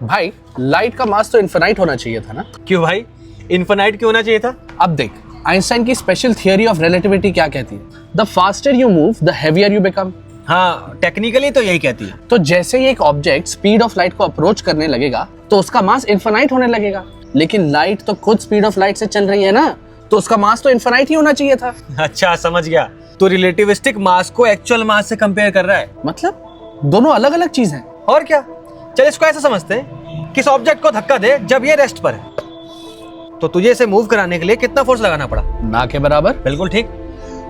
भाई लाइट का मास तो इन्फिनाइट होना चाहिए था ना। क्यों भाई, इन्फिनाइट क्यों होना चाहिए था? अब देख, आइंस्टाइन की स्पेशल थियरी ऑफ रिलेटिविटी क्या कहती है? The faster you move the heavier you become. हाँ, टेक्निकली तो यही कहती है। तो जैसे ही एक ऑब्जेक्ट स्पीड ऑफ लाइट को अप्रोच करने लगेगा तो उसका मास इन्फिनाइट होने लगेगा, लेकिन लाइट तो खुद स्पीड ऑफ लाइट से चल रही है ना, तो उसका मास तो इन्फिनाइट ही होना चाहिए था। अच्छा, समझ गया। तो रिलेटिविस्टिक मास को एक्चुअल मास से कंपेयर कर रहा है। मतलब दोनों अलग अलग चीज हैं। और क्या, चल इसको ऐसे समझते हैं, किस ऑब्जेक्ट को धक्का दे जब ये रेस्ट पर है, तो तुझे इसे मूव कराने के लिए कितना फोर्स लगाना पड़ा? ना के बराबर। बिल्कुल ठीक।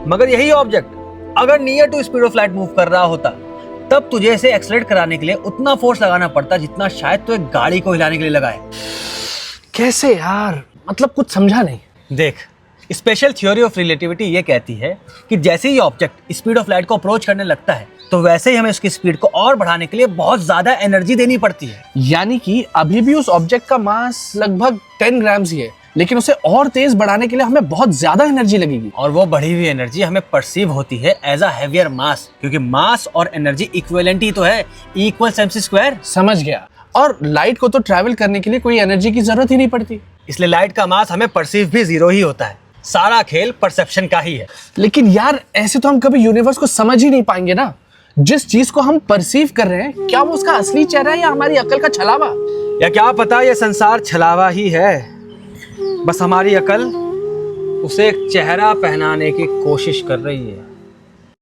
मगर यही ऑब्जेक्ट अगर near to speed of light move कर रहा होता, तब तुझे इसे एक्सेलरेट कराने के लिए उतना फोर्स लगाना पड़ता जितना शायद तो एक गाड़ी को हिलाने के लिए लगाए। कैसे यार, मतलब कुछ समझा नहीं। देख, स्पेशल थ्योरी ऑफ रिलेटिविटी ये कहती है कि जैसे ही ऑब्जेक्ट स्पीड ऑफ लाइट को अप्रोच करने लगता है, तो वैसे ही हमें उसकी स्पीड को और बढ़ाने के लिए बहुत ज्यादा एनर्जी देनी पड़ती है। यानी कि अभी भी उस ऑब्जेक्ट का मास लगभग 10 ग्राम्स ही है, लेकिन उसे और तेज बढ़ाने के लिए हमें बहुत ज्यादा एनर्जी लगेगी। और वो बढ़ी हुई एनर्जी हमें परसीव होती है एज अ हेवियर मास, क्योंकि मास और एनर्जी इक्विवेलेंट ही तो है, इक्वल्स mc स्क्वायर। समझ गया। और लाइट को तो ट्रैवल करने के लिए कोई एनर्जी की जरूरत ही नहीं पड़ती, इसलिए लाइट का मास हमें परसीव भी जीरो ही होता है। सारा खेल परसेप्शन का ही है। लेकिन यार ऐसे तो हम कभी यूनिवर्स को समझ ही नहीं पाएंगे ना। जिस चीज को हम परसीव कर रहे हैं, क्या वो उसका असली चेहरा है या हमारी अकल का छलावा? या क्या पता ये संसार छलावा ही है, बस हमारी अकल उसे एक चेहरा पहनाने की कोशिश कर रही है।